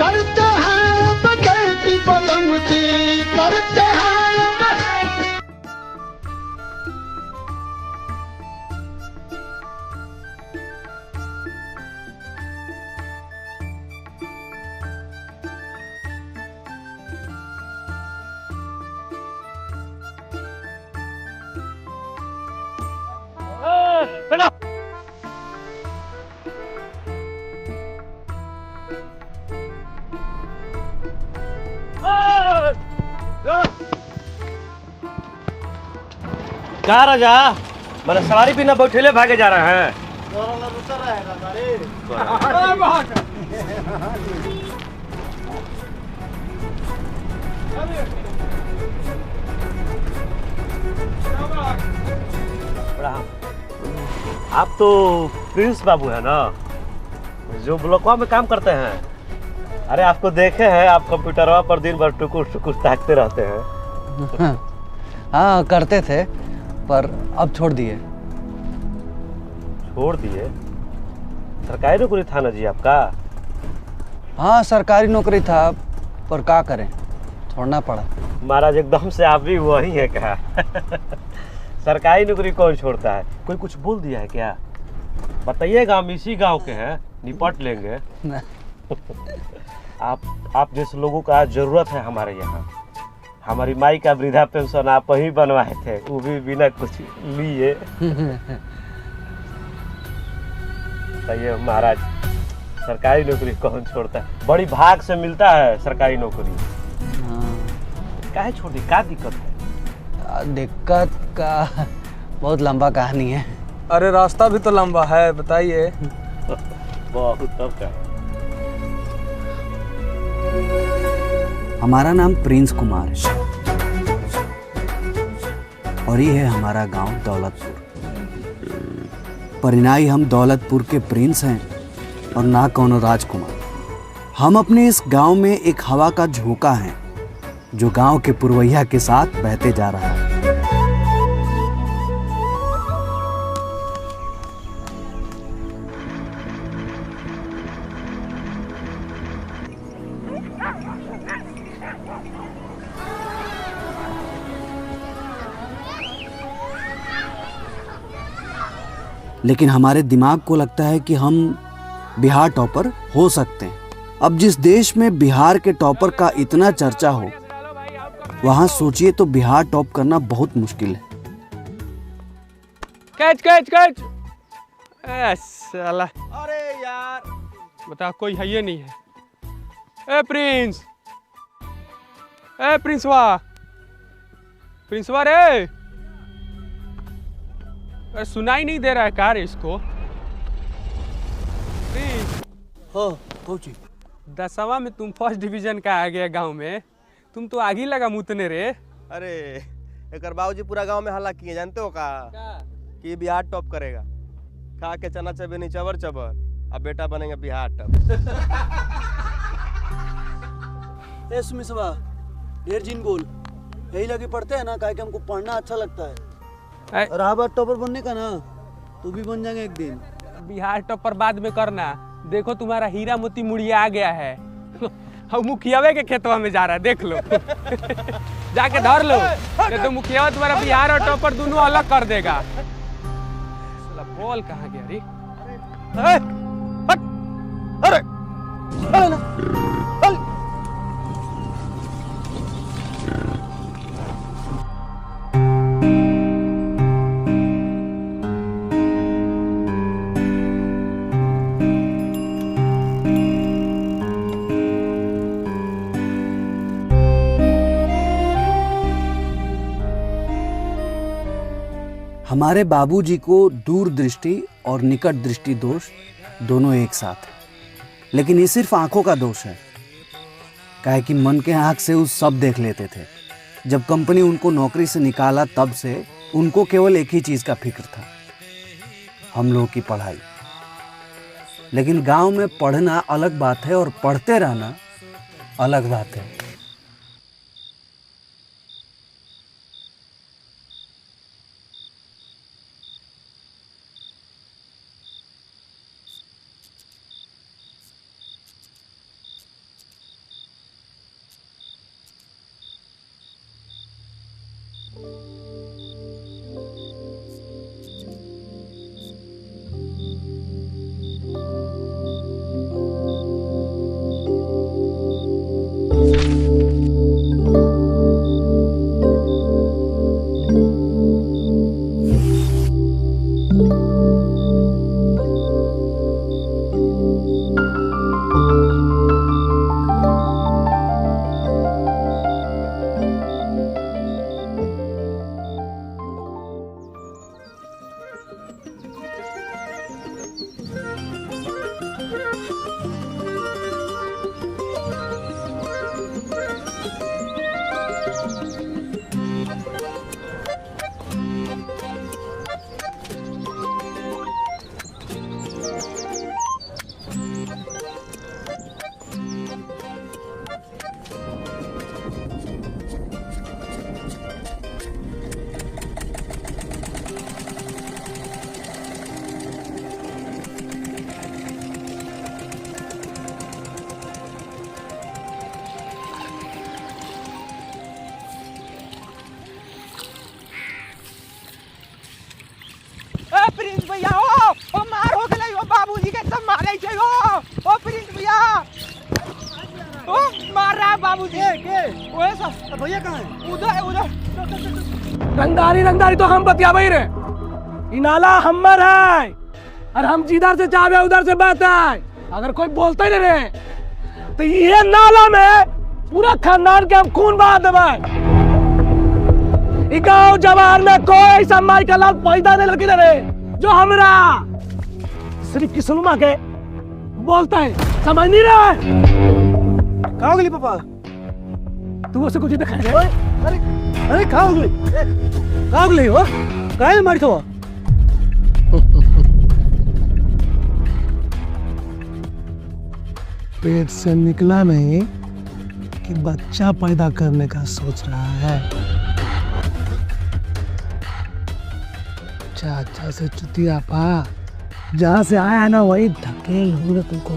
करते हैं बकैती पलंगती करते हैं। क्या राजा मैंने सवारी बिना बैठेले भागे जा रहे हैं। आप तो प्रिंस बाबू है ना, जो ब्लॉकवा में काम करते हैं। अरे आपको देखे हैं, आप कंप्यूटरवा पर दिन भर टुकुर टुकुर ताकते रहते हैं। हाँ करते थे, पर अब छोड़ दिए। छोड़ दिए? सरकारी नौकरी था ना जी आपका? हाँ सरकारी नौकरी था, पर क्या करें, छोड़ना पड़ा। महाराज एकदम से आप भी वही है क्या? सरकारी नौकरी कौन छोड़ता है? कोई कुछ बोल दिया है क्या? बताइएगा, हम इसी गांव के हैं, निपट लेंगे। आप जैसे लोगों का जरूरत है हमारे यहाँ। हमारी माई का वृद्धा पेंशन आप ही बनवाए थे, वो भी बिना कुछ लिए। बताइए महाराज, सरकारी नौकरी कौन छोड़ता है? बड़ी भाग से मिलता है सरकारी नौकरी। काहे छोड़ दी, क्या दिक्कत है? दिक्कत का बहुत लंबा कहानी है। अरे रास्ता भी तो लंबा है, बताइए। बहुत तब का। हमारा नाम प्रिंस कुमार है और ये है हमारा गांव दौलतपुर। परिणाई हम दौलतपुर के प्रिंस हैं और ना कोनो राजकुमार। हम अपने इस गांव में एक हवा का झोंका हैं, जो गांव के पुरवैया के साथ बहते जा रहा है। लेकिन हमारे दिमाग को लगता है कि हम बिहार टॉपर हो सकते हैं। अब जिस देश में बिहार के टॉपर का इतना चर्चा हो, वहां सोचिए तो बिहार टॉप करना बहुत मुश्किल है। Catch catch catch. साला, अरे यार बता, कोई है ये नहीं है। ए प्रिंस, ए प्रिंसवा, प्रिंसवा रे। सुनाई नहीं दे रहा है कार इसको? हाँ पहुंची। 10वां में तुम फर्स्ट डिवीजन का आ गया गांव में, तुम तो आगे लगा मुतने रे। अरे एक बाबूजी पूरा गांव में हल्ला किए, जानते हो का कि बिहार टॉप करेगा। खा के चना चबेनी चबर चबर, अब बेटा बनेगा बिहार टॉप। ए सुमिसवा, ढेर जिन बोल, यही लगे पढ़ते हैं ना, काहे कि हमको पढ़ना अच्छा लगता है। रहा बात टॉपर बनने का ना, तू भी बन जाएंगे एक दिन। बिहार टॉपर बाद में करना। देखो तुम्हारा हीरा मोती मुड़िया आ गया है। हम मुखियावे के खेतवा में जा रहा है, देख लो। जाके धर लो, नहीं तो मुखियावा तुम्हारा बिहार और टॉपर दोनों अलग कर देगा। बॉल कहाँ गया रे? अरे हमारे बाबूजी को दूरदृष्टि और निकट दृष्टि दोष दोनों एक साथ है, लेकिन ये सिर्फ आंखों का दोष है। काहे कि मन के आंख से वो सब देख लेते थे। जब कंपनी उनको नौकरी से निकाला तब से उनको केवल एक ही चीज का फिक्र था, हम लोगों की पढ़ाई। लेकिन गांव में पढ़ना अलग बात है और पढ़ते रहना अलग बात है। भैया ओ मार हो गेलै ओ बाबूजी के सब मारै छै ओ प्रिंस भैया ओ मार रहा है बाबूजी के ओए सब भैया कहां है उधर रंगदारी तो हम बतियाबै रे ई नाला हमर है और हम जिधर से चाहे उधर से बहता है अगर कोई बोलते ही नहीं रहे तो ये नाला में पूरा खानदान के हम खून बहा देबै गाँव जवार में कोई ऐसा माई का लाल पैदा नहीं लड़की रहे जो हमरा सिर्फ किसनुमा के बोलता है समझ नहीं रहा है कहाँ हो गई पापा तू उसे कुछ दिखाई दे अरे अरे कहाँ हो गई हो कहाँ मारी तो पेट से निकला नहीं कि बच्चा पैदा करने का सोच रहा है। चाचा से चुतिया पा जहाँ से आया है ना वही धकेल दूंगा तुमको।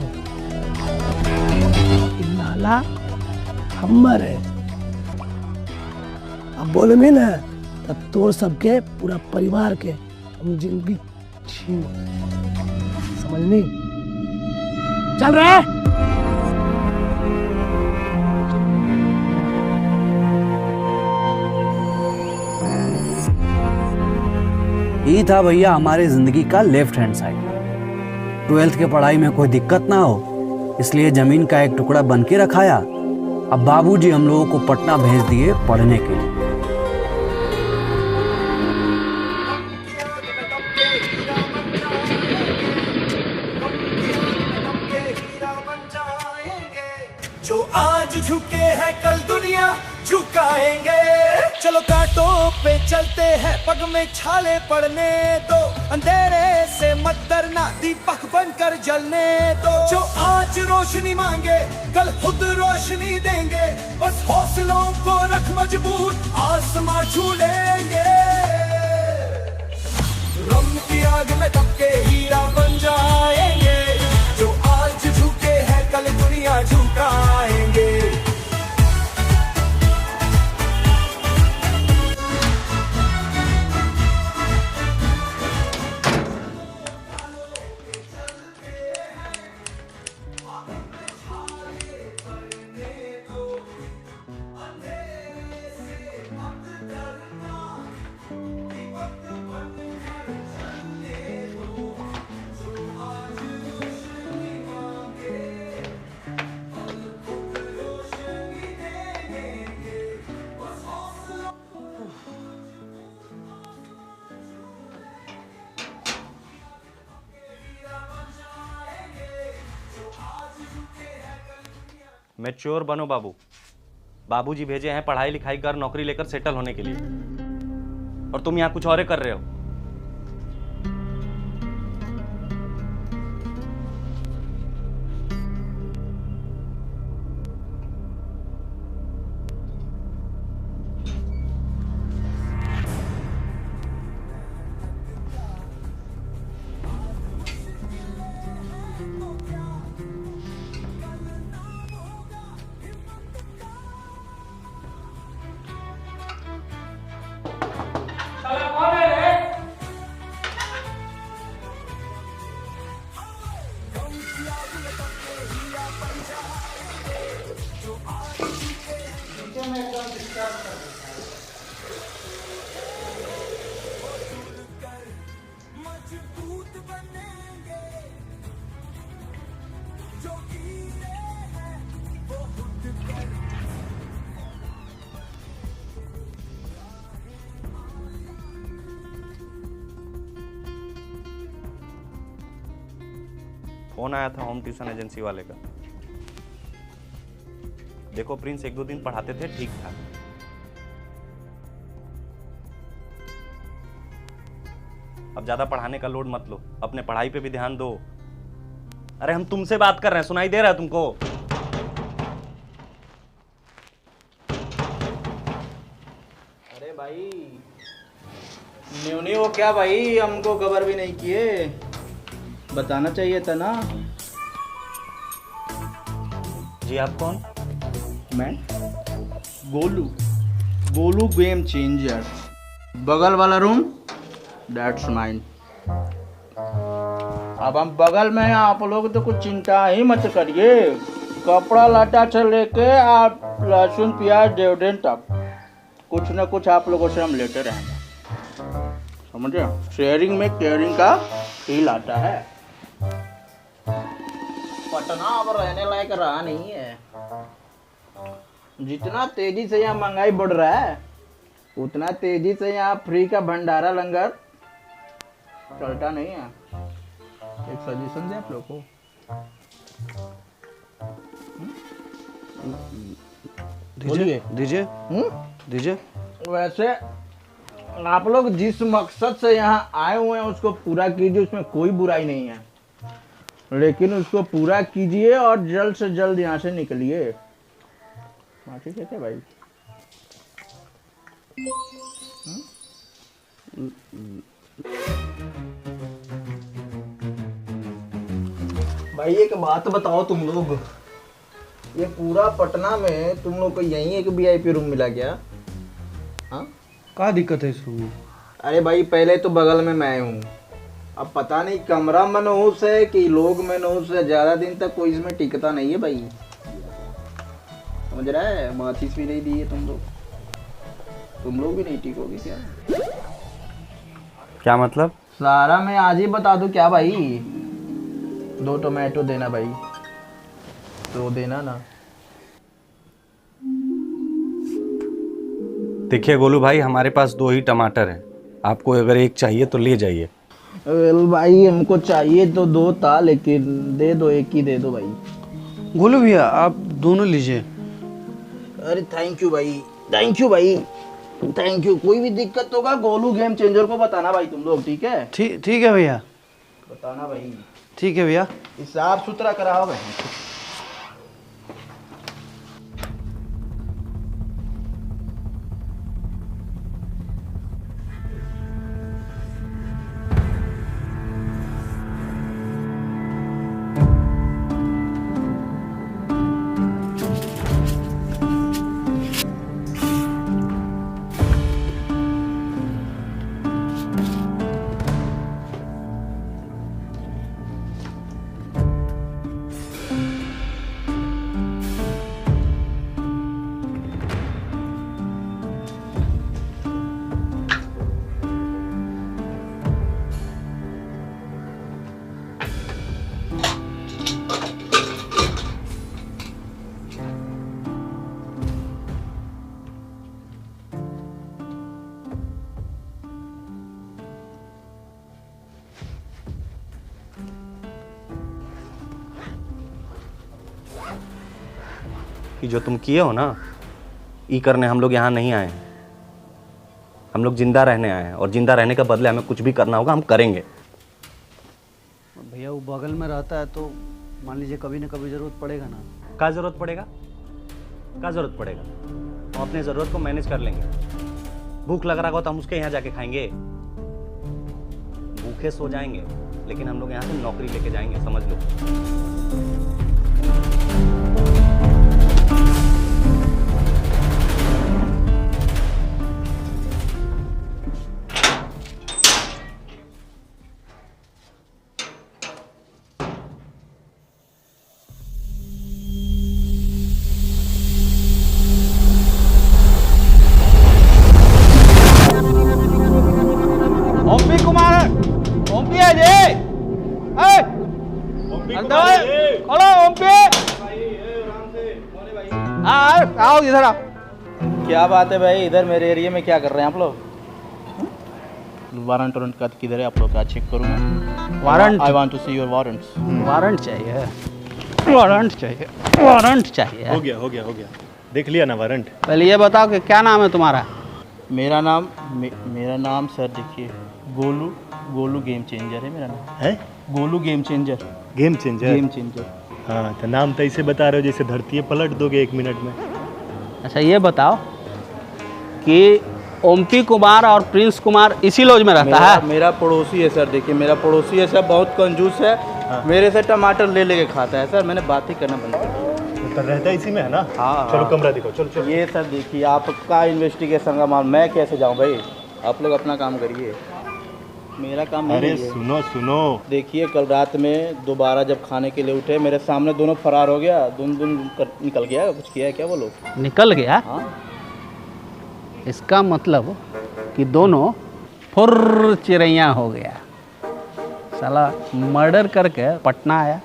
नाला हमर है अब बोले में ना तब तोड़ सबके पूरा परिवार के हम जिंदगी छीन समझनी चल रहे ये था भैया हमारे जिंदगी का लेफ्ट हैंड साइड। 12th के पढ़ाई में कोई दिक्कत ना हो इसलिए जमीन का एक टुकड़ा बन के रखाया। अब बाबूजी हम लोगों को पटना भेज दिए पढ़ने के लिए। जो आज झुके हैं कल दुनिया झुकाएंगे। चलो कांटों पे चलते हैं पग में छाले पड़ने दो। अंधेरे से मत डरना दीपक बनकर जलने दो। जो आज रोशनी मांगे कल खुद रोशनी देंगे। बस हौसलों को रख मजबूत आसमां छू लेंगे। रम की आग में तपके हीरा बन जाएंगे। जो आज झुके हैं कल दुनिया झुकाएंगे। मैच्योर बनो बाबू। बाबूजी भेजे हैं पढ़ाई लिखाई कर नौकरी लेकर सेटल होने के लिए और तुम यहाँ कुछ और कर रहे हो। फोन आया था होम ट्यूशन एजेंसी वाले का। देखो प्रिंस एक दो दिन पढ़ाते थे ठीक था, अब ज्यादा पढ़ाने का लोड मत लो, अपने पढ़ाई पे भी ध्यान दो। अरे हम तुमसे बात कर रहे हैं, सुनाई दे रहा है तुमको? अरे भाई न्यूनी हो क्या भाई, हमको खबर भी नहीं किए, बताना चाहिए था ना। जी आप कौन? मैं गोलू गेम चेंजर, बगल वाला रूम दैट्स माइन। अब हम बगल में हैं, आप लोग तो कुछ चिंता ही मत करिए। कपड़ा लटा से लेके आप लहसुन प्याज डेवडेंट तक कुछ न कुछ आप लोगों से हम लेते रहेंगे, समझे? शेयरिंग में केयरिंग का फील आता है। पटना अब रहने लायक रहा नहीं है। जितना तेजी से यहाँ महंगाई बढ़ रहा है उतना तेजी से यहाँ फ्री का भंडारा लंगर चलता नहीं है। एक सजेशन दे आप लोग को। दीजिए दीजिए दीजिए। वैसे आप लोग जिस मकसद से यहाँ आए हुए हैं उसको पूरा कीजिए, उसमें कोई बुराई नहीं है, लेकिन उसको पूरा कीजिए और जल्द से जल्द यहाँ से निकलिए। ठीक है क्या भाई? भाई एक बात बताओ तुम लोग, ये पूरा पटना में तुम लोग को यहीं एक वीआईपी रूम मिला क्या? हाँ, क्या दिक्कत है इसमें? अरे भाई पहले तो बगल में मैं हूँ, अब पता नहीं कमरा मनहूस है कि लोग मनहूस है, ज्यादा दिन तक कोई इसमें टिकता नहीं है भाई, समझ रहा है? माचिस भी नहीं दी है तुम लोग भी नहीं टिकोगे क्या? क्या मतलब? सारा मैं आज ही बता दूं क्या भाई? 2 टोमेटो देना भाई, तो देना ना। देखिए गोलू भाई, हमारे पास 2 ही टमाटर हैं, आपको अगर एक चाहिए तो ले जाइए। वेल भाई हमको चाहिए तो 2 था, लेकिन दे दो, एक ही दे दो भाई। गोलू भैया आप दोनों लीजिए। अरे थैंक यू भाई, थैंक यू भाई, थैंक यू। कोई भी दिक्कत होगा गोलू गेम चेंजर को बताना भाई तुम लोग, ठीक है? ठीक है भैया, बताना भाई। ठीक है भैया। साफ सुथरा कराओ भाई। कि जो तुम किए हो ना, ई करने हम लोग यहाँ नहीं आए हैं। हम लोग जिंदा रहने आए हैं, और जिंदा रहने के बदले हमें कुछ भी करना होगा, हम करेंगे। भैया वो बगल में रहता है तो मान लीजिए कभी ना कभी ज़रूरत पड़ेगा ना। क्या ज़रूरत पड़ेगा? क्या ज़रूरत पड़ेगा? हम अपने ज़रूरत को मैनेज कर लेंगे। भूख लग रहा होगा तो हम उसके यहाँ जाके खाएंगे, भूखे सो जाएंगे, लेकिन हम लोग यहाँ से नौकरी लेके जाएंगे, समझ लो। ओमपी कुमार, ओमपी है जी। खोलो ओमपी। आओ इधर आओ। क्या बात है भाई, इधर मेरे एरिया में क्या कर रहे हैं आप लोग? वारंट का किधर है आप लोग का? चेक करूँ मैं। Warrant? I want to see your warrants. Warrant चाहिए, वारंट चाहिए, वारंट चाहिए। हो गया, देख लिया ना वारंट। पहले ये बताओ कि क्या नाम है तुम्हारा? मेरा नाम सर देखिए, गोलू गेम चेंजर है मेरा नाम। है Golu game changer. Game changer? हाँ, तो नाम तो ऐसे बता रहे हो जैसे धरती पलट दोगे 1 मिनट में। अच्छा ये बताओ कि ओमपी कुमार और प्रिंस कुमार इसी लॉज में रहता है? मेरा पड़ोसी है सर, देखिए मेरा पड़ोसी है सर, बहुत कंजूस है। हाँ। मेरे से टमाटर ले लेके खाता है सर, मैंने बात ही करना बंद कर दिया। तो रहता इसी में है ना? हाँ। चलो कमरा दिखाओ, चलो। ये सर देखिए, आपका इन्वेस्टिगेशन का माल, मैं कैसे जाऊँ भाई? आप लोग अपना काम करिए। मेरा काम नहीं अरे है ये। सुनो सुनो, देखिए कल रात में दोबारा जब खाने के लिए उठे मेरे सामने दोनों फरार हो गया, निकल गया। कुछ किया है क्या वो लोग? निकल गया? हाँ। इसका मतलब कि दोनों फुर्र चिड़ैया हो गया। साला मर्डर करके पटना आया,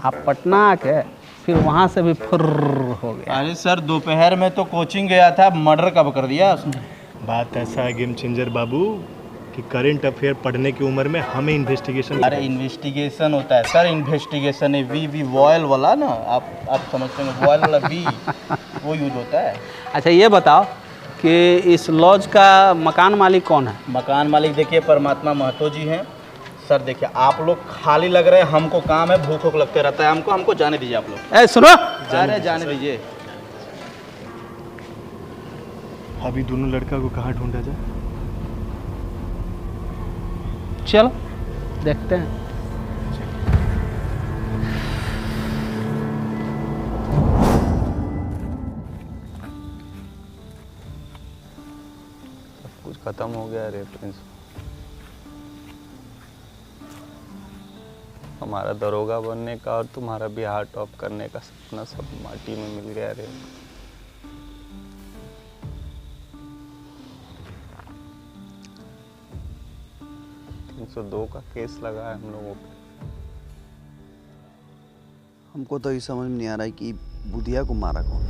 आप पटना आके फिर वहाँ से भी फुर्र हो गया। अरे सर दोपहर में तो कोचिंग गया था, मर्डर कब कर दिया उसने? बात ऐसा है गेम चेंजर बाबू कि करंट अफेयर पढ़ने की उम्र में हमें इन्वेस्टिगेशन। अरे इन्वेस्टिगेशन होता है सर, इन्वेस्टिगेशन है वी वॉयल वाला ना, आप समझते हैं वॉयल वाला वी वो यूज होता है। अच्छा ये बताओ कि इस लॉज का मकान मालिक कौन है? मकान मालिक देखिए परमात्मा महतो जी हैं। सर देखिए आप लोग खाली लग रहे हैं, हमको काम है, भूख भूख लगते रहता है हमको जाने दीजिए आप लोग। ए सुनो, अरे जाने दीजिए। अभी दोनों लड़का को कहाँ ढूंढा जाए? चलो देखते हैं। सब कुछ खत्म हो गया रे प्रिंस। हमारा दरोगा बनने का और तुम्हारा बिहार टॉप करने का सपना सब माटी में मिल गया रे। दो का केस लगा है हम लोगों पे। हमको तो ये समझ में नहीं आ रहा है कि बुधिया को मारा कौन।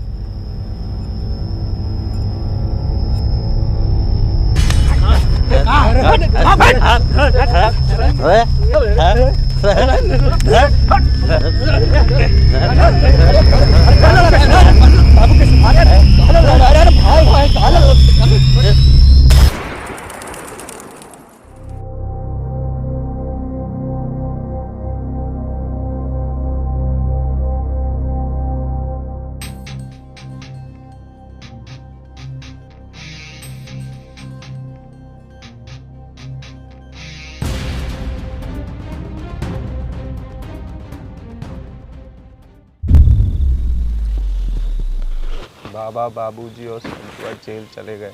बाबा बाबूजी और संतुआ जेल चले गए,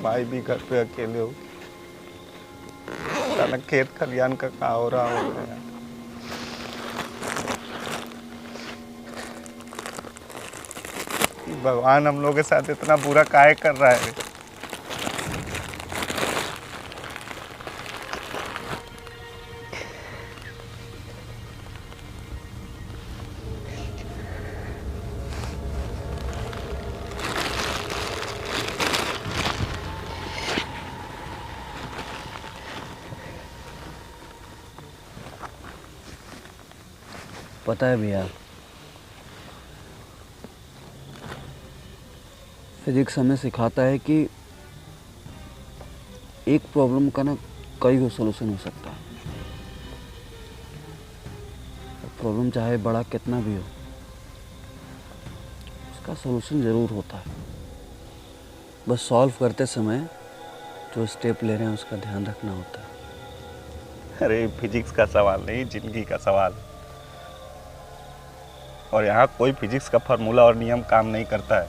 भाई भी घर पे अकेले हो। साला खेत खलियान का कहाँ हो रहा हो गया। भगवान हम लोग के साथ इतना बुरा काहे कर रहा है। पता है भैया, फिजिक्स हमें सिखाता है कि एक प्रॉब्लम का ना कई सॉल्यूशन हो सकता है। प्रॉब्लम चाहे बड़ा कितना भी हो, उसका सॉल्यूशन ज़रूर होता है। बस सॉल्व करते समय जो स्टेप ले रहे हैं उसका ध्यान रखना होता है। अरे फिजिक्स का सवाल नहीं, जिंदगी का सवाल। और यहाँ कोई फिजिक्स का फार्मूला और नियम काम नहीं करता है,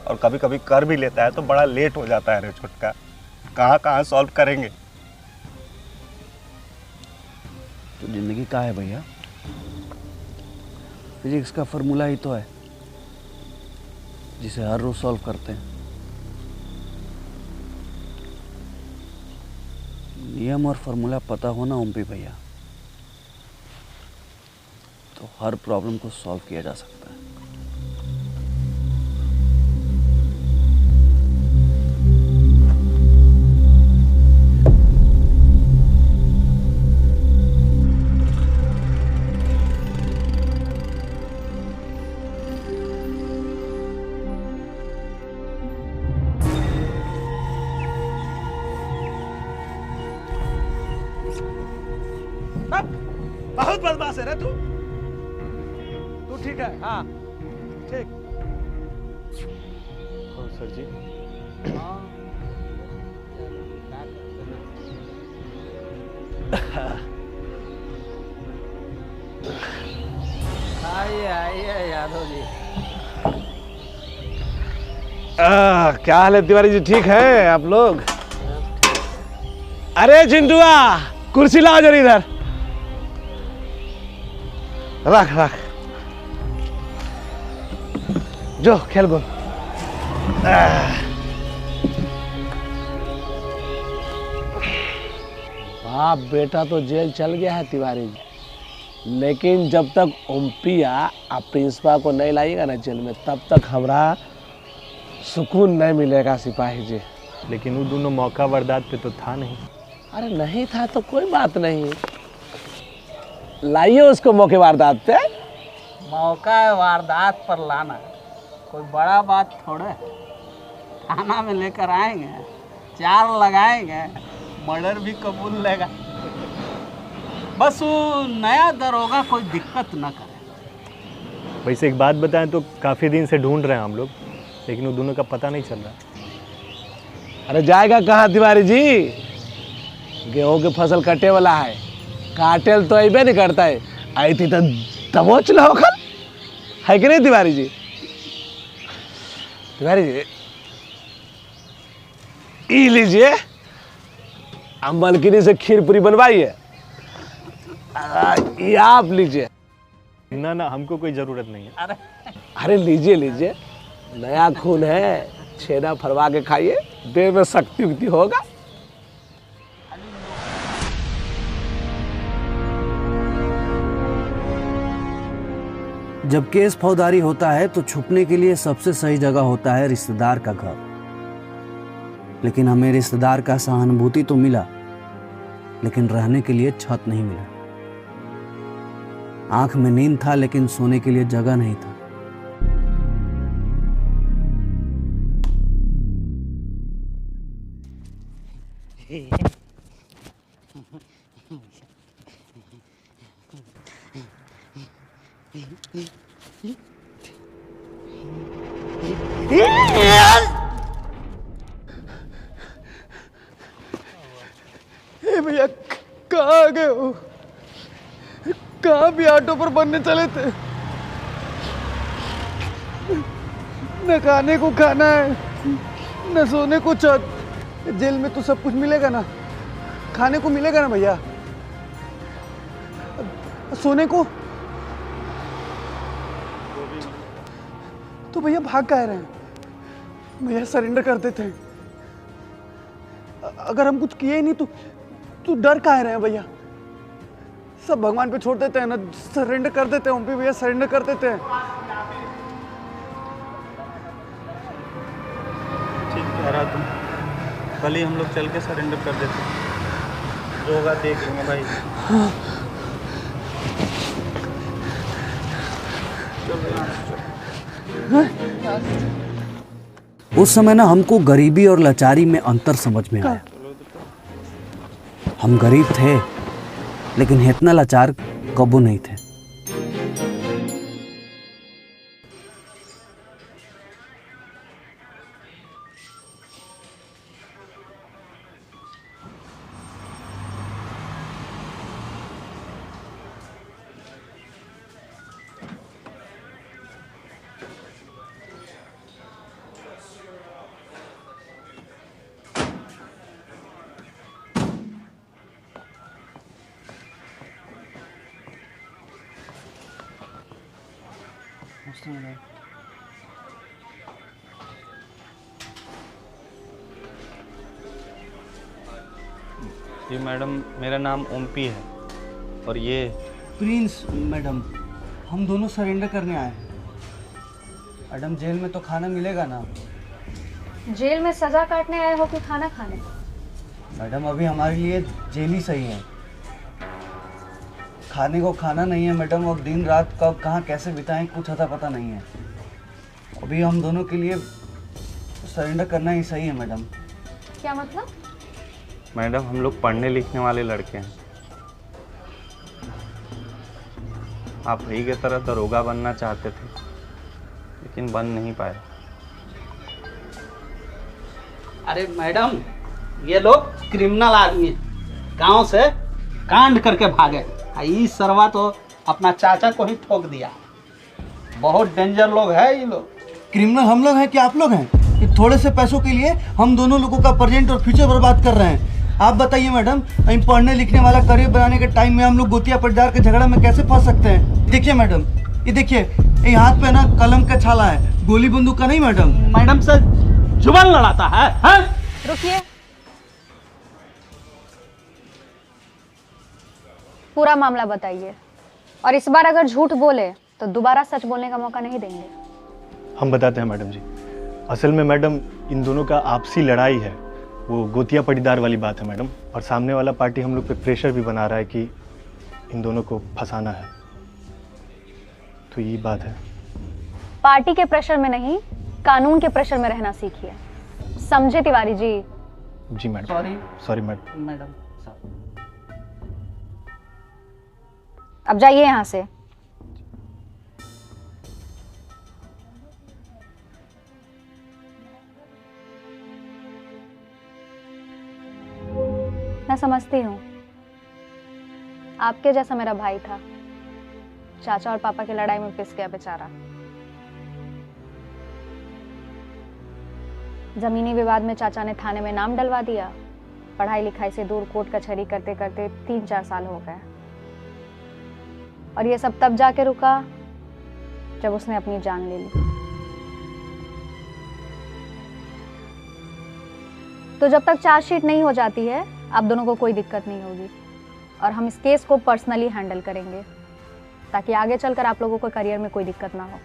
और कभी कभी कर भी लेता है तो बड़ा लेट हो जाता है रे छुटका। कहाँ कहाँ सॉल्व करेंगे। तो जिंदगी का है भैया, फिजिक्स का फार्मूला ही तो है जिसे हर रोज सॉल्व करते हैं। नियम और फार्मूला पता होना ओमपी भैया, तो हर प्रॉब्लम को सॉल्व किया जा सकता है। बहुत बदमाश है ना तू ठीक है। हाँ ठीक। सर जी आइए यादव जी। क्या हाल है तिवारी जी, ठीक है आप लोग? अरे चिंटुआ कुर्सी लाओ जरा इधर रख रख जो खेल बोल बाप बेटा तो जेल चल गया है तिवारी जी, लेकिन जब तक ओमपिया आप प्रिंसिपल को नहीं लाइएगा ना जेल में तब तक हमारा सुकून नहीं मिलेगा सिपाही जी। लेकिन वो दोनों मौका वारदात पे तो था नहीं। अरे नहीं था तो कोई बात नहीं, लाइए उसको मौके वारदात पे। मौका वारदात पर लाना कोई बड़ा बात थोड़ा है। थाना में लेकर आएंगे, 4 लगाएंगे, मर्डर भी कबूल लेगा। बस वो नया दरोगा कोई दिक्कत न करे। वैसे एक बात बताएं तो काफ़ी दिन से ढूंढ रहे हैं हम लोग, लेकिन वो दोनों का पता नहीं चल रहा। अरे जाएगा कहाँ तिवारी जी, गेहूं की फसल कटे वाला है, काटेल तो अबे नहीं करता है, आई थी तो दबोच लो खल है कि नहीं तिवारी जी। तिवारी जी ई लीजिए, अब मलकिनी से खीर पूरी बनवाइए, ये आप लीजिए। ना ना हमको कोई ज़रूरत नहीं है। अरे लीजिए लीजिए, नया खून है, छेना फरवा के खाइए, देह में शक्ति उक्ति होगा। जब केस फौजदारी होता है तो छुपने के लिए सबसे सही जगह होता है रिश्तेदार का घर, लेकिन हमें रिश्तेदार का सहानुभूति तो मिला, लेकिन रहने के लिए छत नहीं मिला। आंख में नींद था लेकिन सोने के लिए जगह नहीं था। भैया कहाँ गए हो? कहाँ भी ऑटो पर बनने चले थे? न खाने को खाना है, न सोने को छत। जेल में तो सब कुछ मिलेगा ना, खाने को मिलेगा ना भैया, सोने को तो भैया भाग कह रहे हैं? भैया सरेंडर कर देते हैं। अगर हम कुछ किए ही नहीं तो डर काहे रहे हैं भैया? सब भगवान पे छोड़ देते हैं ना, सरेंडर कर देते हैं। ओमपी भैया सरेंडर कर देते हैं। ठीक कह रहा तुम, कल ही हम लोग चल के सरेंडर कर देते, जो होगा देख लेंगे भाई। उस समय ना हमको गरीबी और लाचारी में अंतर समझ में आया। हम गरीब थे लेकिन इतना लाचार कबू नहीं थे। जी मैडम, मेरा नाम ओमपी है और ये प्रिंस मैडम, हम दोनों सरेंडर करने आए हैं। मैडम जेल में तो खाना मिलेगा ना? जेल में सजा काटने आए हो कि खाना खाने? मैडम अभी हमारे लिए जेल ही सही है, खाने को खाना नहीं है मैडम, और दिन रात कब कहाँ कैसे बिताएं कुछ अता पता नहीं है। अभी हम दोनों के लिए सरेंडर करना ही सही है मैडम। क्या मतलब? मैडम हम लोग पढ़ने लिखने वाले लड़के हैं, आप ही की तरह दरोगा बनना चाहते थे लेकिन बन नहीं पाए। अरे मैडम, ये लोग क्रिमिनल आदमी हैं, गांव से कांड करके भागे। ये सरवा तो अपना चाचा को ही ठोक दिया। बहुत डेंजर लोग हैं ये लोग। क्रिमिनल हम लोग हैं कि आप लोग हैं? कि थोड़े से पैसों के लिए हम दोनों लोगों का प्रेजेंट और फ्यूचर बर्बाद कर रहे हैं। आप बताइए मैडम, हम पढ़ने लिखने वाला करियर बनाने के टाइम में हम लोग गोतिया पटदार के झगड़ा में कैसे फंस सकते हैं? देखिए मैडम, ये देखिए, ये हाथ पे ना कलम का छाला है, गोली बंदूक का नहीं मैडम। मैडम से जुबान लड़ाता है, हैं? रुकिए, पूरा मामला बताइए, और इस बार अगर झूठ बोले तो दोबारा सच बोलने का मौका नहीं देंगे। हम बताते हैं मैडम जी। असल में मैडम इन दोनों का आपसी लड़ाई है, वो गोतिया पटीदार वाली बात है मैडम। और सामने वाला पार्टी हम लोग पे प्रेशर भी बना रहा है कि इन दोनों को फंसाना है, तो ये बात है। पार्टी के प्रेशर में नहीं, कानून के प्रेशर में रहना सीखिए, समझे तिवारी जी? जी मैडम। Sorry madam. अब जाइए यहाँ से। मैं समझती हूँ, आपके जैसा मेरा भाई था, चाचा और पापा की लड़ाई में पिस गया बेचारा। जमीनी विवाद में चाचा ने थाने में नाम डलवा दिया, पढ़ाई लिखाई से दूर कोर्ट कचहरी करते करते 3-4 साल हो गए, और ये सब तब जाके रुका जब उसने अपनी जान ले ली। तो जब तक चार्जशीट नहीं हो जाती है, आप दोनों को कोई दिक्कत नहीं होगी, और हम इस केस को पर्सनली हैंडल करेंगे, ताकि आगे चलकर आप लोगों को करियर में कोई दिक्कत ना हो।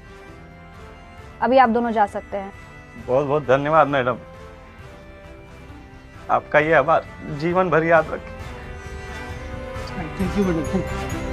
अभी आप दोनों जा सकते हैं। बहुत बहुत धन्यवाद मैडम, आपका ये हमारा जीवन भर याद रखे। Thank you madam.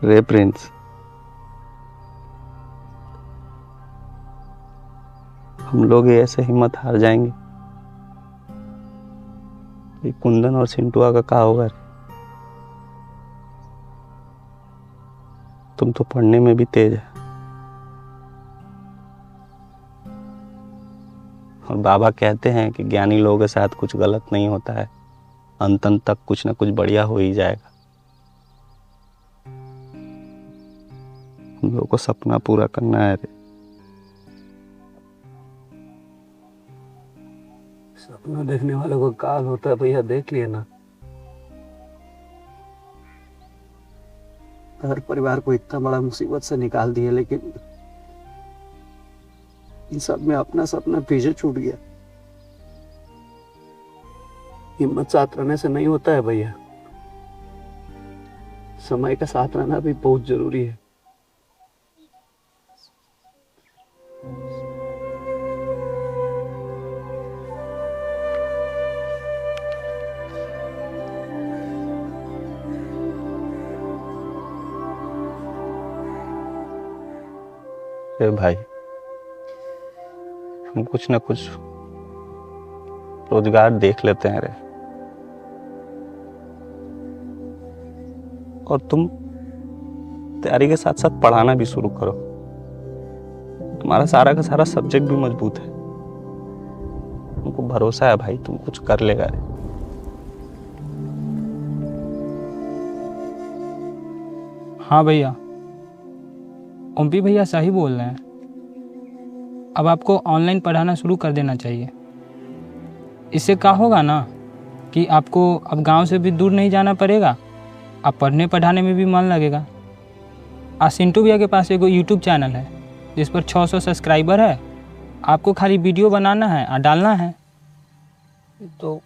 रे प्रिंस, हम लोग ऐसे हिम्मत हार जाएंगे? ये कुंदन और सिंटुआ का क्या होगा? तुम तो पढ़ने में भी तेज है, और बाबा कहते हैं कि ज्ञानी लोगों के साथ कुछ गलत नहीं होता है, अंत तक कुछ ना कुछ बढ़िया हो ही जाएगा। हम लोगों को सपना पूरा करना है रे। सपना देखने वालों को काल होता है भैया, देख लिए ना। हर परिवार को इतना बड़ा मुसीबत से निकाल दिया, लेकिन इन सब में अपना सपना पीछे छूट गया। हिम्मत साथ रहने से नहीं होता है भैया, समय का साथ रहना भी बहुत जरूरी है। भाई, हम कुछ ना कुछ रोजगार देख लेते हैं रे, और तुम तैयारी के साथ साथ पढ़ाना भी शुरू करो। तुम्हारा सारा का सारा सब्जेक्ट भी मजबूत है, तुमको भरोसा है भाई, तुम कुछ कर लेगा रे। हाँ भैया, ओमपी भैया सही बोल रहे हैं। अब आपको ऑनलाइन पढ़ाना शुरू कर देना चाहिए। इससे क्या होगा ना कि आपको अब गांव से भी दूर नहीं जाना पड़ेगा, आप पढ़ने पढ़ाने में भी मन लगेगा। आज सिंटू भैया के पास एक यूट्यूब चैनल है जिस पर 600 सब्सक्राइबर है। आपको खाली वीडियो बनाना है और डालना है। तो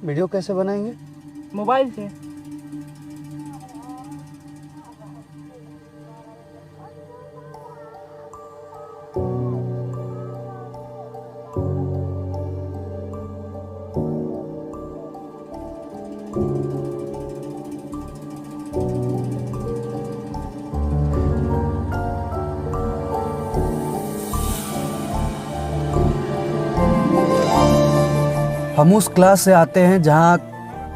वीडियो कैसे बनाएंगे? मोबाइल से। हम उस क्लास से आते हैं जहाँ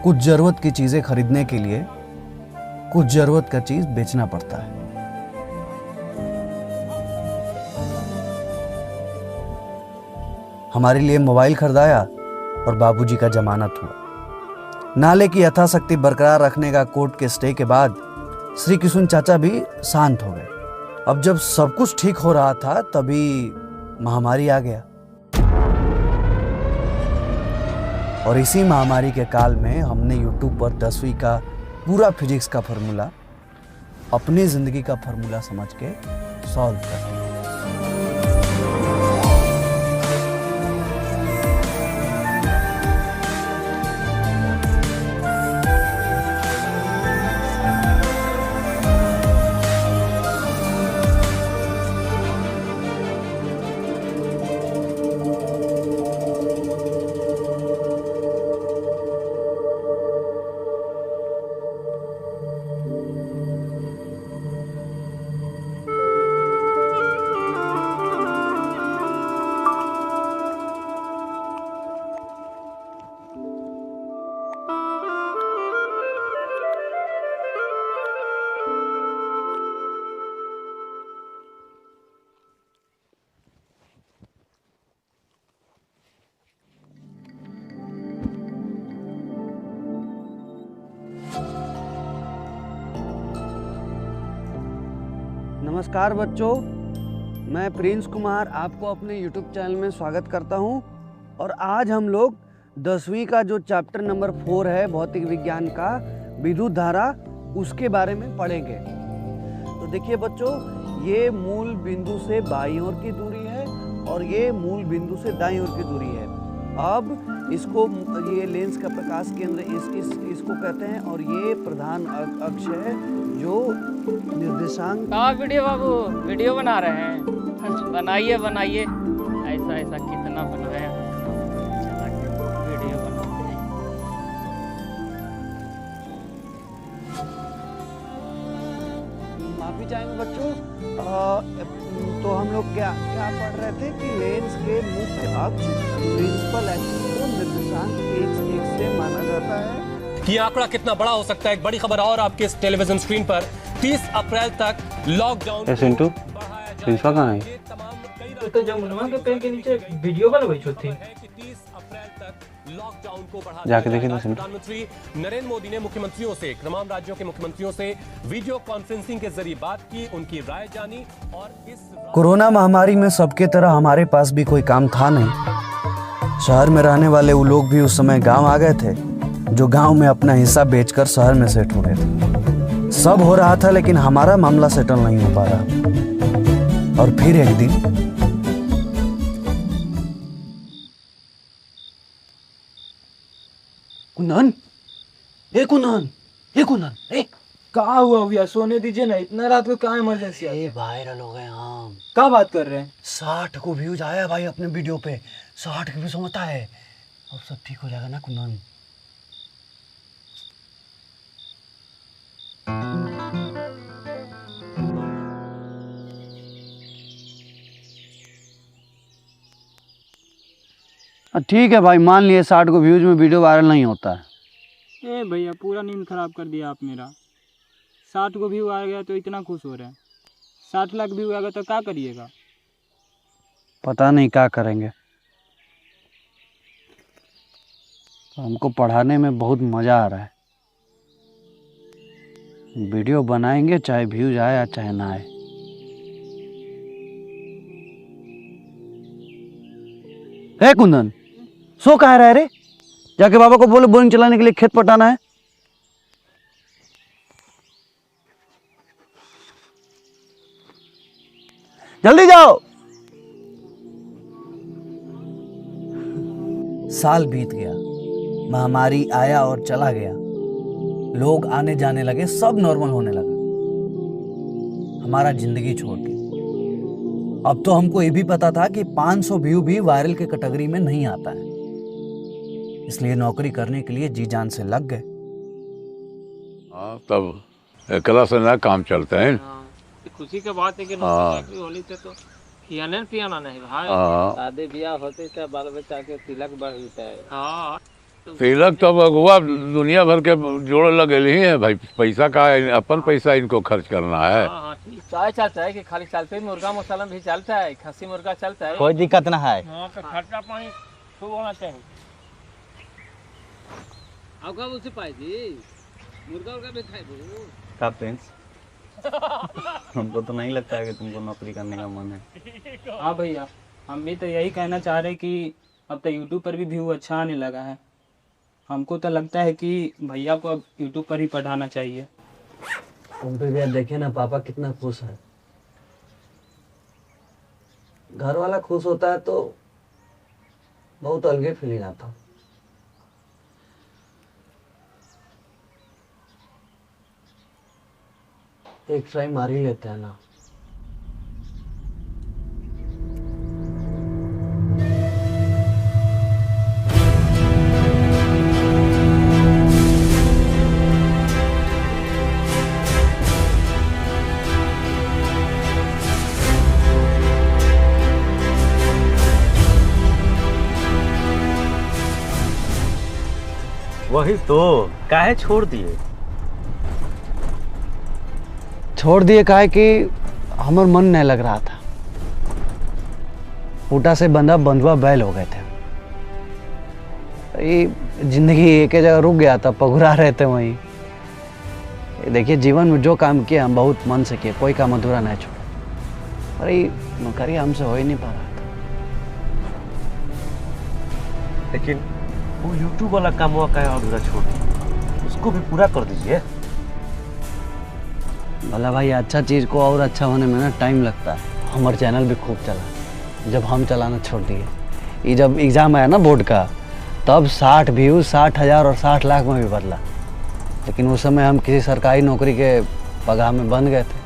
कुछ ज़रूरत की चीज़ें खरीदने के लिए कुछ जरूरत का चीज बेचना पड़ता है। हमारे लिए मोबाइल खरीदाया और बाबूजी का जमानत हुआ। नाले की यथाशक्ति बरकरार रखने का कोर्ट के स्टे के बाद श्री किशुन चाचा भी शांत हो गए। अब जब सब कुछ ठीक हो रहा था तभी महामारी आ गया और इसी महामारी के काल में हमने YouTube पर 10वीं का पूरा फिजिक्स का फॉर्मूला अपनी जिंदगी का फॉर्मूला समझ के सॉल्व कर दिया। नमस्कार बच्चों, मैं प्रिंस कुमार आपको अपने YouTube चैनल में स्वागत करता हूं और आज हम लोग 10वीं का जो चैप्टर नंबर 4 है भौतिक विज्ञान का विद्युत धारा, उसके बारे में पढ़ेंगे। तो देखिए बच्चों, ये मूल बिंदु से बाईं ओर की दूरी है और ये मूल बिंदु से दाईं ओर की दूरी है। अब इसको, ये लेंस का प्रकाश केंद्र इसको कहते हैं और ये प्रधान अक्ष है जो निर्देशांक। हाँ वीडियो बाबू, वीडियो बना रहे हैं। बनाइए बनाइए, ऐसा ऐसा कितना बनाया, वीडियो बनाते हैं। माफी चाहेंगे बच्चों, तो हम लोग क्या पढ़ रहे थे कि लेंस के मुख्य अक्ष प्रिंसिपल एक्सिस को निर्देशांक x से माना जाता है। ये आंकड़ा कितना बड़ा हो सकता है, एक बड़ी खबर और आपके इस टेलीविजन स्क्रीन पर 30 अप्रैल तक लॉकडाउन। सिंटू प्रिंसिपल कहाँ है? तो जमुनवा के पेड़ के नीचे वीडियो बनवाई थी। 30 अप्रैल तक लॉकडाउन को बढ़ा जाके देखे तो प्रधानमंत्री नरेंद्र मोदी ने मुख्यमंत्रियों से, तमाम राज्यों के मुख्यमंत्रियों से वीडियो कॉन्फ्रेंसिंग के जरिए बात की, उनकी राय जानी। और इस कोरोना महामारी में सबके तरह हमारे पास भी कोई काम था नहीं। शहर में रहने वाले वो लोग भी उस समय गांव आ गए थे, जो गांव में अपना हिस्सा बेचकर शहर में सेट हो गए थे। सब हो रहा था लेकिन हमारा मामला सेटल नहीं हो पा रहा। और फिर एक दिन कुंदन, कुंदन, कहाँ हुआ भैया? सोने दीजिए ना, इतना रात को कहाँ इमरजेंसी है? वायरल हो गए हम। क्या बात कर रहे हैं? 60 को व्यूज आया भाई अपने वीडियो पे। 60 के व्यूज होता है, अब सब ठीक हो जाएगा ना कुंदन। ठीक है भाई, मान लिए 60 को व्यूज में वीडियो वायरल नहीं होता है। ए भैया, पूरा नींद खराब कर दिया आप मेरा। 60 को व्यू आ गया तो इतना खुश हो रहे हैं। 60 लाख व्यू आ गया तो क्या करिएगा? पता नहीं क्या करेंगे। हमको पढ़ाने में बहुत मजा आ रहा है। वीडियो बनाएंगे चाहे व्यूज आए या चाहे ना आए। हे कुंदन, सो कहाँ रहा है रे? जाके बाबा को बोलो बोरिंग चलाने के लिए खेत पटाना है। जल्दी जाओ। साल बीत गया, महामारी आया और चला गया। लोग आने जाने लगे, सब नॉर्मल होने लगा, हमारा जिंदगी छोड़ के। अब तो हमको ये भी पता था कि 500 व्यू भी वायरल के कैटेगरी में नहीं आता है, इसलिए नौकरी करने के लिए जी जान से लग गए। तब एकला से ना काम चलते हैं। खुशी के बात है कि नौकरी होली थे तो खियाने पियाना नहीं भाई। शादी ब्याह होते थे, बाल बच्चा के तिलक बढ़ता है। हाँ, तिलक तो अगुआ दुनिया भर के जोड़ लगे ही है भाई, पैसा का अपन पैसा इनको खर्च करना है। चाय चलता है कि खाली चलते ही मुर्गा मसाला भी चलता है, खस्सी मुर्गा चलता है, कोई दिक्कत ना है। हाँ तो खर्चा पानी खूब होना चाहिए। आपका उसे पाई थी मुर्गा उर्गा भी खाए दो का प्रिंस हमको तो नहीं लगता है कि तुमको नौकरी करने का मन है। हाँ भैया, हम भी तो यही कहना चाह रहे कि अब तो यूट्यूब पर भी व्यू अच्छा आने लगा है। हमको तो लगता है कि भैया को अब यूट्यूब पर ही पढ़ाना चाहिए। तुम पे भैया देखे ना पापा कितना खुश है। घर वाला खुश होता है तो बहुत अलगे फीलिंग आता। एक ट्राई मार ही लेते हैं ना। वही तो, काहे छोड़ दिए? छोड़ दिए काहे कि हमार मन नहीं लग रहा था। ऊटा से बंधा बंधुआ बैल हो गए थे। ये जिंदगी एक ही जगह रुक गया था, पगुरा रहे थे वहीं। देखिए जीवन में जो काम किया हम बहुत मन से किए, कोई काम अधूरा नहीं छोड़ा। अरे नौकरी हमसे हो ही नहीं पा रहा था। लेकिन वो यूट्यूब वाला काम हुआ का अधूरा छोड़ दिया, उसको भी पूरा कर दीजिए। भला भाई अच्छा चीज़ को और अच्छा होने में ना टाइम लगता है। हमारा चैनल भी खूब चला, जब हम चलाना छोड़ दिए। ये जब एग्ज़ाम आया ना बोर्ड का, तब 60 व्यूज़ 60,000 और 60 लाख में भी बदला। लेकिन उस समय हम किसी सरकारी नौकरी के पगाह में बंध गए थे,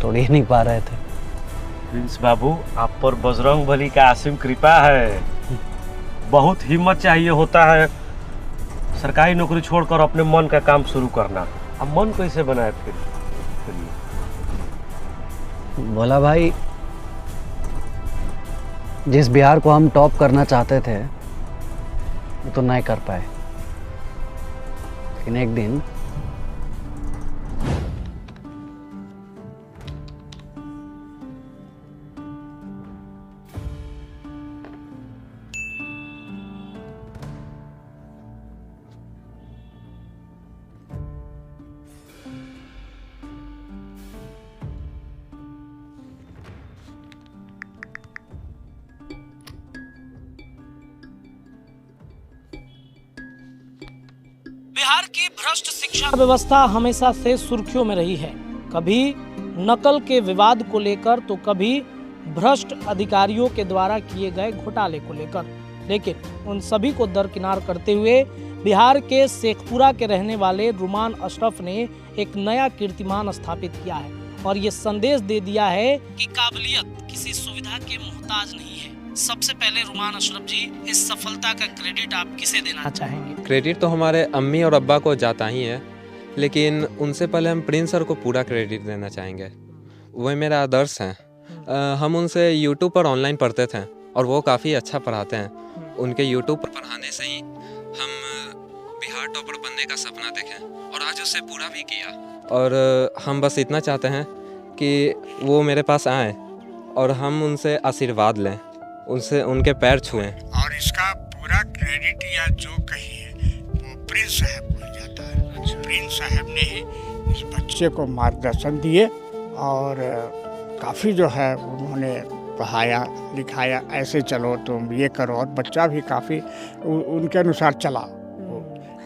तोड़ ही नहीं पा रहे थे। प्रिंस बाबू, आप पर बजरंग बली का असीम कृपा है। बहुत हिम्मत चाहिए होता है सरकारी नौकरी छोड़कर अपने मन का काम शुरू करना। अब मन कैसे बनाए फिर? बोला भाई, जिस बिहार को हम टॉप करना चाहते थे वो तो नहीं कर पाए। लेकिन एक दिन बिहार की भ्रष्ट शिक्षा व्यवस्था हमेशा से सुर्खियों में रही है। कभी नकल के विवाद को लेकर तो कभी भ्रष्ट अधिकारियों के द्वारा किए गए घोटाले को लेकर। लेकिन उन सभी को दरकिनार करते हुए बिहार के शेखपुरा के रहने वाले रुमान अशरफ ने एक नया कीर्तिमान स्थापित किया है और ये संदेश दे दिया है कि काबिलियत किसी सुविधा के मोहताज नहीं है। सबसे पहले रुमान अशरफ जी, इस सफलता का क्रेडिट आप किसे देना चाहेंगे? क्रेडिट तो हमारे अम्मी और अब्बा को जाता ही है, लेकिन उनसे पहले हम प्रिंस सर को पूरा क्रेडिट देना चाहेंगे। वह मेरा आदर्श हैं। हम उनसे यूट्यूब पर ऑनलाइन पढ़ते थे और वो काफ़ी अच्छा पढ़ाते हैं। उनके यूट्यूब पर पढ़ाने से ही हम बिहार टॉपर बनने का सपना देखें और आज उसे पूरा भी किया। और हम बस इतना चाहते हैं कि वो मेरे पास आएँ और हम उनसे आशीर्वाद लें, उनसे उनके पैर छुएं। और इसका पूरा क्रेडिट या जो कहिए वो प्रिंस साहब को जाता है। प्रिंस साहब ने ही इस बच्चे को मार्गदर्शन दिए और काफ़ी जो है उन्होंने पढ़ाया लिखाया, ऐसे चलो तुम ये करो, और बच्चा भी काफ़ी उनके अनुसार चला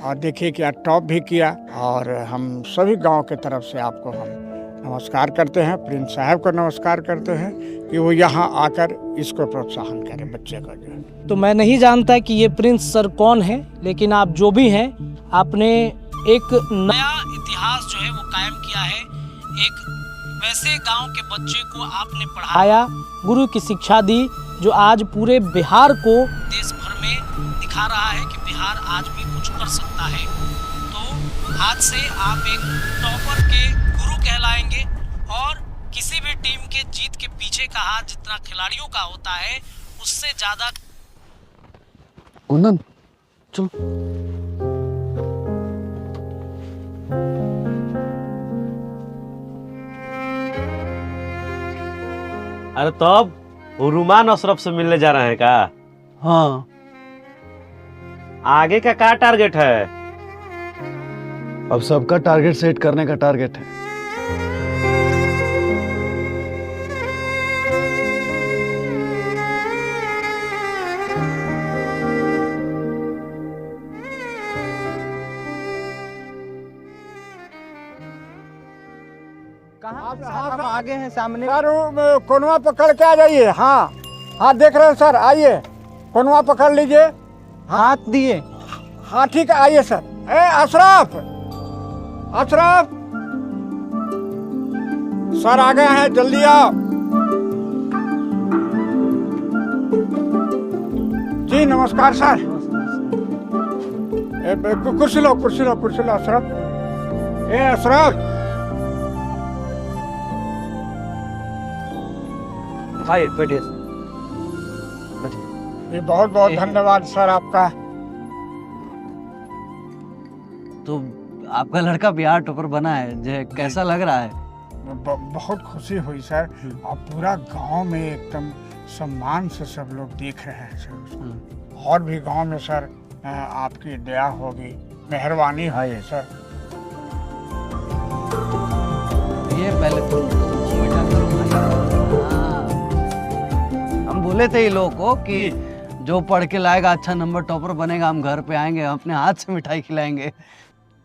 और देखिए क्या टॉप भी किया। और हम सभी गांव के तरफ से आपको हम नमस्कार करते हैं, प्रिंस साहब को नमस्कार करते हैं कि वो यहाँ आकर इसको प्रोत्साहन करें बच्चे को जो। तो मैं नहीं जानता कि ये प्रिंस सर कौन है, लेकिन आप जो भी हैं, आपने एक नया इतिहास जो है वो कायम किया है। एक वैसे गांव के बच्चे को आपने पढ़ाया, गुरु की शिक्षा दी, जो आज पूरे बिहार को देश भर में दिखा रहा है कि बिहार आज भी कुछ कर सकता है। तो आज से आप एक टॉपर के गुरु कहलाएंगे और किसी भी टीम के जीत के पीछे का हाथ जितना खिलाड़ियों का होता है, उससे ज्यादा। कुंदन चलो। अरे तब वो रुमान अशरफ से मिलने जा रहे हैं का? हाँ। आगे का क्या टारगेट है? अब सबका टारगेट सेट करने का टारगेट है। आप आगे हैं सामने। सर कोनवा पकड़ के आ जाइए। हाँ हाँ देख रहे हैं सर, आइए कोनवा पकड़ लीजिए। हाथ दिए। हाँ ठीक है, आइए सर। ए अशरफ, अशरफ सर आ गए हैं, जल्दी आओ। जी नमस्कार सर। कुर्सी लो, कुर्सी लो, कुर्सी लो अशरफ। ए अशरफ भाई बैठिए। बहुत बहुत धन्यवाद सर आपका। तो आपका लड़का बिहार टॉपर बना है, जो कैसा लग रहा है? बहुत खुशी हुई सर, और पूरा गांव में एकदम सम्मान से सब लोग देख रहे हैं सर उसको। और भी गांव में सर आपकी दया होगी, मेहरबानी है ये सर। ये पहले तुम हम बोले थे ये लोगों को कि जो पढ़ के लाएगा अच्छा नंबर टॉपर बनेगा, हम घर पे आएंगे, अपने हाथ से मिठाई खिलाएंगे।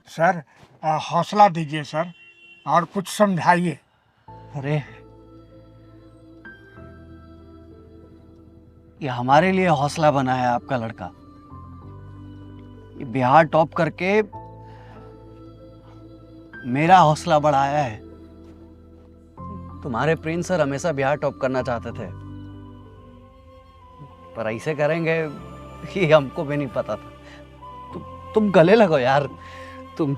सर हौसला दीजिए सर, और कुछ समझाइए। अरे ये हमारे लिए हौसला बना है आपका लड़का। ये बिहार टॉप करके मेरा हौसला बढ़ाया है। तुम्हारे प्रिंस सर हमेशा बिहार टॉप करना चाहते थे, पर ऐसे करेंगे ये हमको भी नहीं पता था। तुम गले लगो यार, तुम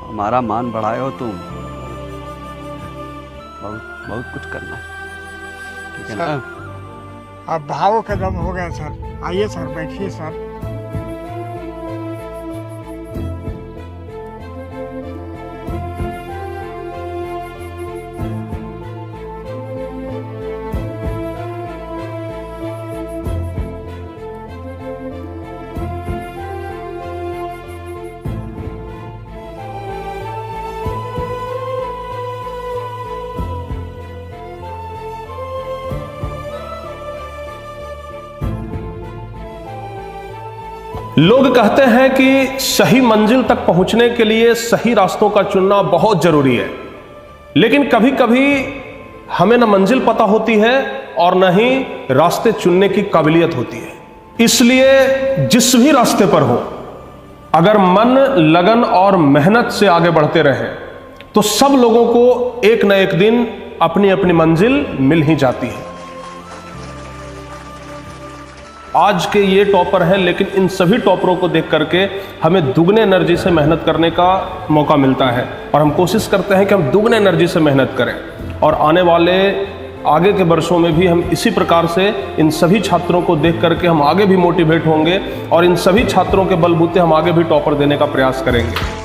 हमारा मान बढ़ाए हो तुम। बहुत बहुत कुछ करना है, ठीक है ना? अब भावों का दम हो गया सर। आइए सर, बैठिए सर। लोग कहते हैं कि सही मंजिल तक पहुंचने के लिए सही रास्तों का चुनना बहुत जरूरी है, लेकिन कभी कभी हमें न मंजिल पता होती है और न ही रास्ते चुनने की काबिलियत होती है। इसलिए जिस भी रास्ते पर हो, अगर मन, लगन और मेहनत से आगे बढ़ते रहें तो सब लोगों को एक न एक दिन अपनी अपनी मंजिल मिल ही जाती है। आज के ये टॉपर हैं, लेकिन इन सभी टॉपरों को देख करके हमें दुगने एनर्जी से मेहनत करने का मौका मिलता है, और हम कोशिश करते हैं कि हम दुगने एनर्जी से मेहनत करें, और आने वाले आगे के वर्षों में भी हम इसी प्रकार से इन सभी छात्रों को देख करके हम आगे भी मोटिवेट होंगे, और इन सभी छात्रों के बलबूते हम आगे भी टॉपर देने का प्रयास करेंगे।